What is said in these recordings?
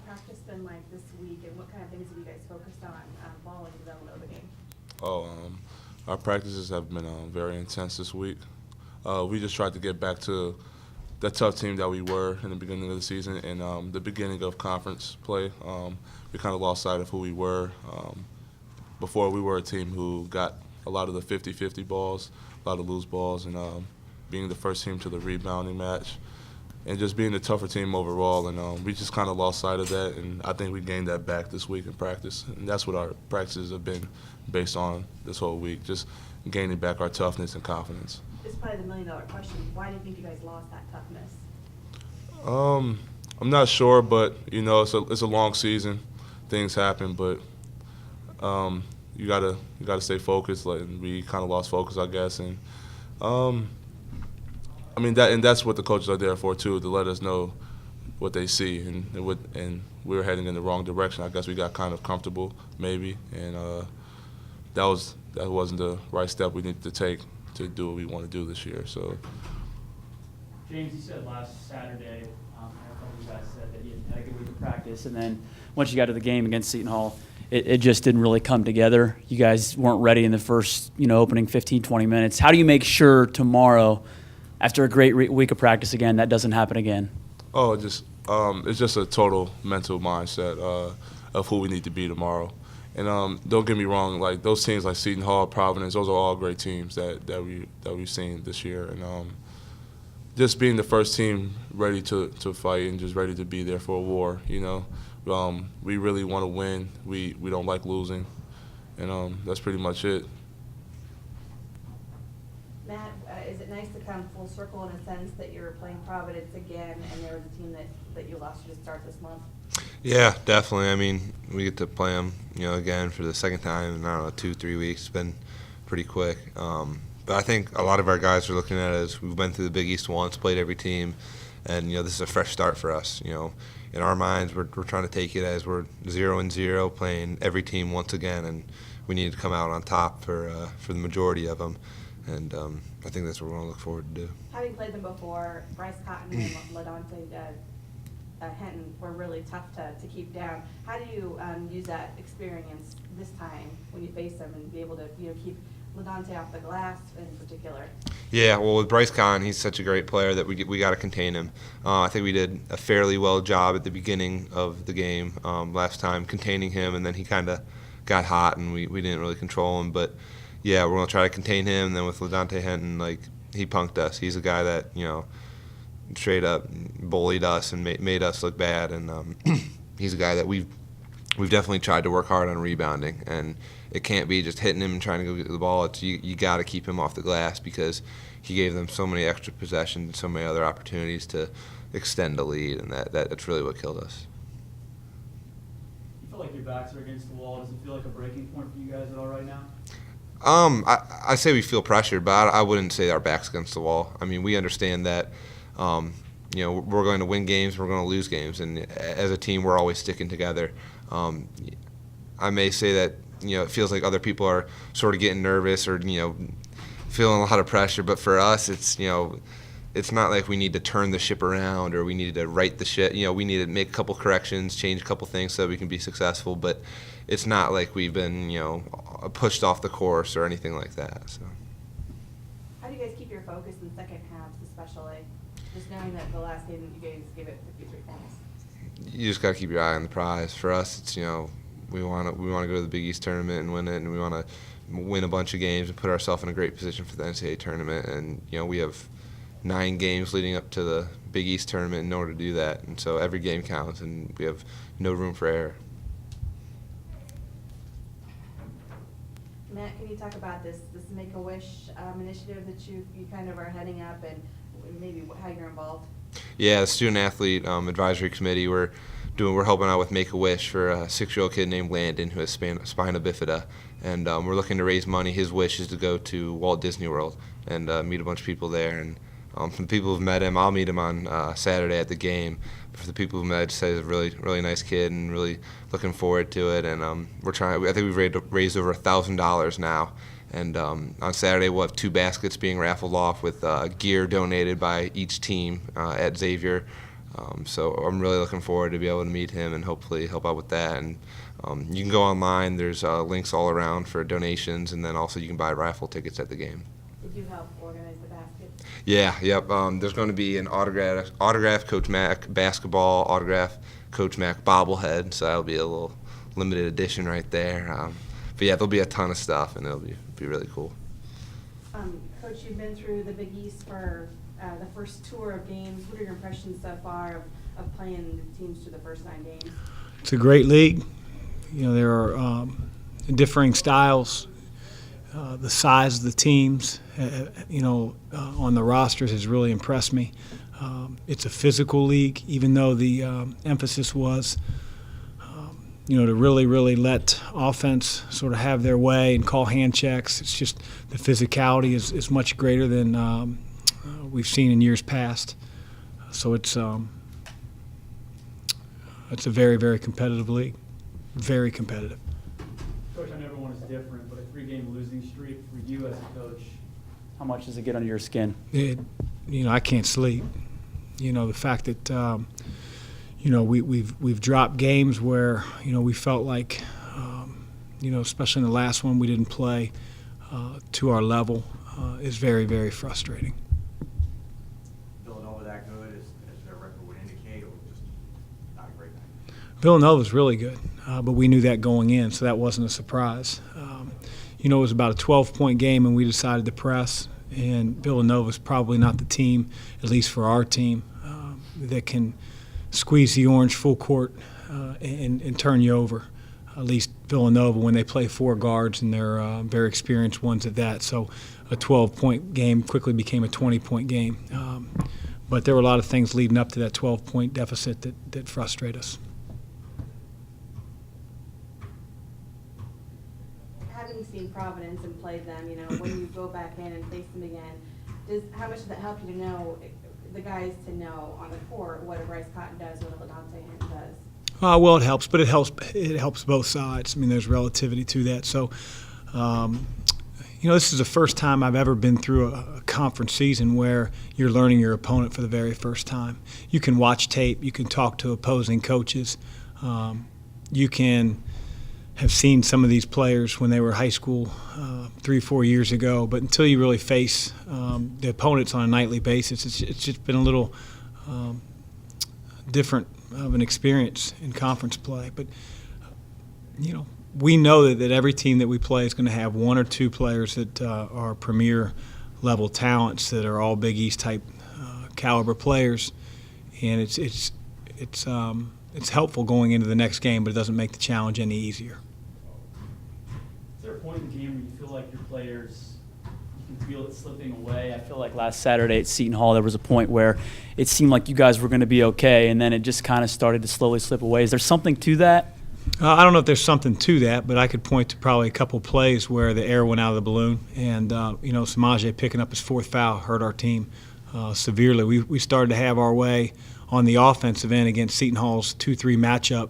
practice been like this week, and what kind of things have you guys focused on following the game? Our practices have been very intense this week. We just tried to get back to the tough team that we were in the beginning of the season and the beginning of conference play. We kind of lost sight of who we were. Before, we were a team who got a lot of the 50-50 balls, a lot of loose balls, and being the first team to the rebounding match, and just being the tougher team overall. And we just kind of lost sight of that, and I think we gained that back this week in practice. And that's what our practices have been based on this whole week, just gaining back our toughness and confidence. It's probably the million-dollar question. Why do you think you guys lost that toughness? I'm not sure, but, it's a long season. Things happen, but you gotta stay focused. And we kind of lost focus, I guess. And that's what the coaches are there for too, to let us know what they see. And we were heading in the wrong direction. I guess we got kind of comfortable, maybe, and that wasn't the right step we needed to take to do what we want to do this year. So, James, you said last Saturday, a couple of you guys said that you had a good week of practice, and then once you got to the game against Seton Hall, it just didn't really come together. You guys weren't ready in the first, opening 15, 20 minutes. How do you make sure tomorrow, after a great week of practice again, that doesn't happen again? it's just a total mental mindset of who we need to be tomorrow. And don't get me wrong, like those teams like Seton Hall, Providence, those are all great teams that we've seen this year. And just being the first team ready to fight and just ready to be there for a war, we really want to win. We don't like losing, and that's pretty much it. Matt, is it nice to come full circle in a sense that you're playing Providence again, and there was a team that you lost to start this month? Yeah, definitely. I mean, we get to play them, again for the second time in, 2-3 weeks. It's been pretty quick. But I think a lot of our guys are looking at it as we've been through the Big East once, played every team, and, this is a fresh start for us. In our minds, we're trying to take it as we're 0-0, playing every team once again, and we need to come out on top for the majority of them. And I think that's what we're going to look forward to do. Having played them before, Bryce Cotton and LaDonte Henton were really tough to keep down. How do you use that experience this time when you face them and be able to keep LaDonte off the glass in particular? Yeah, well, with Bryce Cotton, he's such a great player that we got to contain him. I think we did a fairly well job at the beginning of the game last time, containing him, and then he kind of got hot and we didn't really control him. But yeah, we're going to try to contain him. And then with LaDonte Henton, he punked us. He's a guy that, straight up bullied us and made us look bad. And he's a guy that we've definitely tried to work hard on rebounding. And it can't be just hitting him and trying to go get the ball. It's you got to keep him off the glass because he gave them so many extra possessions and so many other opportunities to extend the lead, and that's really what killed us. You feel like your backs are against the wall. Does it feel like a breaking point for you guys at all right now? I say we feel pressured, but I wouldn't say our back's against the wall. I mean, we understand that, we're going to win games, we're going to lose games, and as a team, we're always sticking together. I may say that, it feels like other people are sort of getting nervous or, feeling a lot of pressure, but for us, it's not like we need to turn the ship around or we need to right the ship. We need to make a couple corrections, change a couple things so that we can be successful, but it's not like we've been, pushed off the course or anything like that. So. How do you guys keep your focus in second halves, especially just knowing that the last game you guys gave it 53 points? You just got to keep your eye on the prize. For us, it's we want to go to the Big East tournament and win it, and we want to win a bunch of games and put ourselves in a great position for the NCAA tournament. And we have 9 games leading up to the Big East tournament in order to do that, and so every game counts, and we have no room for error. Matt, can you talk about this Make-A-Wish initiative that you kind of are heading up and maybe how you're involved? Yeah, the Student Athlete Advisory Committee, we're helping out with Make-A-Wish for a 6-year-old kid named Landon who has spina bifida, and we're looking to raise money. His wish is to go to Walt Disney World and meet a bunch of people there. And from the people who've met him, I'll meet him on Saturday at the game. But for the people who've met, I'd say he's a really, really nice kid and really looking forward to it. And we're trying. I think we've raised over $1,000 now. And on Saturday, we'll have 2 baskets being raffled off with gear donated by each team at Xavier. So I'm really looking forward to be able to meet him and hopefully help out with that. And you can go online. There's links all around for donations, and then also you can buy raffle tickets at the game. Did you help organize the baskets? Yeah, yep. There's going to be an autograph Coach Mack basketball, autograph Coach Mack bobblehead, so that'll be a little limited edition right there. But yeah, there'll be a ton of stuff, and it'll be really cool. Coach, you've been through the Big East for the first tour of games. What are your impressions so far of playing the teams through the first 9 games? It's a great league. You know, there are differing styles. The size of the teams, on the rosters has really impressed me. It's a physical league, even though the emphasis was, to really let offense sort of have their way and call hand checks. It's just the physicality is much greater than we've seen in years past. So it's a very, very competitive league, very competitive. Coach, I know everyone is different, but a 3-game losing streak for you as a coach, how much does it get under your skin? I can't sleep. The fact that we've dropped games where we felt like especially in the last one we didn't play to our level is very, very frustrating. Villanova that good as their record would indicate, or just not a great night? Villanova's really good, but we knew that going in, so that wasn't a surprise. It was about a 12-point game, and we decided to press. And Villanova's probably not the team, at least for our team, that can squeeze the orange full court and turn you over. At least Villanova, when they play 4 guards, and they're very experienced ones at that. So a 12-point game quickly became a 20-point game. But there were a lot of things leading up to that 12-point deficit that frustrate us. Having seen Providence and played them, when you go back in and face them again, how much does that help you to know, the guys to know on the court what a Bryce Cotton does, what a LaDonte Hinton does? Well, it helps, but it helps both sides. I mean, there's relativity to that. So, this is the first time I've ever been through a conference season where you're learning your opponent for the very first time. You can watch tape. You can talk to opposing coaches. You can have seen some of these players when they were high school 3-4 years ago, but until you really face the opponents on a nightly basis, it's just been a little different of an experience in conference play. But we know that every team that we play is going to have 1 or 2 players that are premier level talents that are all Big East type caliber players, and it's helpful going into the next game, but it doesn't make the challenge any easier. Is there a point in the game where you feel like your players, you can feel it slipping away? I feel like last Saturday at Seton Hall there was a point where it seemed like you guys were going to be okay, and then it just kind of started to slowly slip away. Is there something to that? I don't know if there's something to that, but I could point to probably a couple plays where the air went out of the balloon, and Samaje picking up his 4th foul hurt our team severely. We started to have our way on the offensive end against Seton Hall's 2-3 matchup,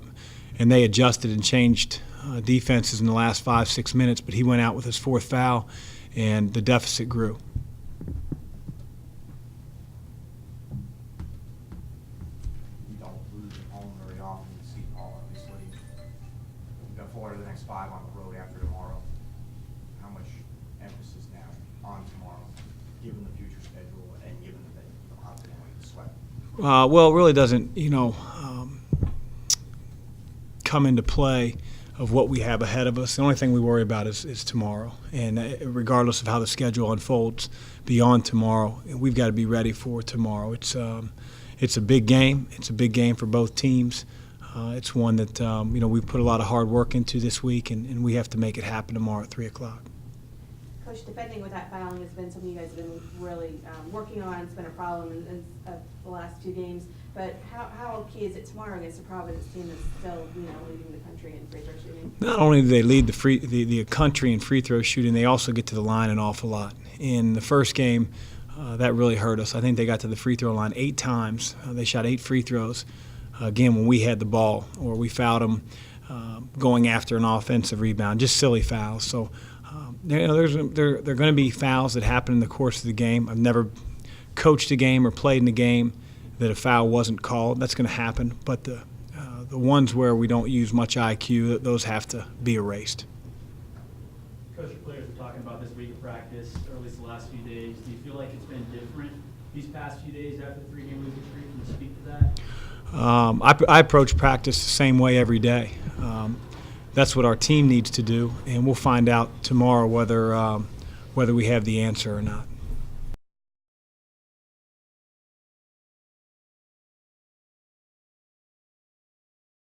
and they adjusted and changed defenses in the last 5-6 minutes, but he went out with his 4th foul, and the deficit grew. You don't lose at home very often in Seton Hall, obviously. You've got 4 of the next 5 on the road after tomorrow. How much emphasis now on tomorrow, given the future schedule and given that you don't have to sweat? Well, it really doesn't, come into play of what we have ahead of us. The only thing we worry about is tomorrow. And regardless of how the schedule unfolds beyond tomorrow, we've got to be ready for tomorrow. It's a big game. It's a big game for both teams. It's one that, we've put a lot of hard work into this week, and we have to make it happen tomorrow at 3 o'clock. Coach, defending with that fouling has been something you guys have been really working on. It's been a problem in the last 2 games. But how key is it tomorrow against a Providence team that's still, leading the country in free throw shooting? Not only do they lead the country in free throw shooting, they also get to the line an awful lot. In the first game, that really hurt us. I think they got to the free throw line 8 times. They shot 8 free throws. Again, when we had the ball, or we fouled them going after an offensive rebound, just silly fouls. So, there are going to be fouls that happen in the course of the game. I've never coached a game or played in a game that a foul wasn't called. That's going to happen. But the ones where we don't use much IQ, those have to be erased. Coach, your players were talking about this week of practice, or at least the last few days. Do you feel like it's been different these past few days after the 3-game losing streak? Can you speak to that? I approach practice the same way every day. That's what our team needs to do, and we'll find out tomorrow whether we have the answer or not.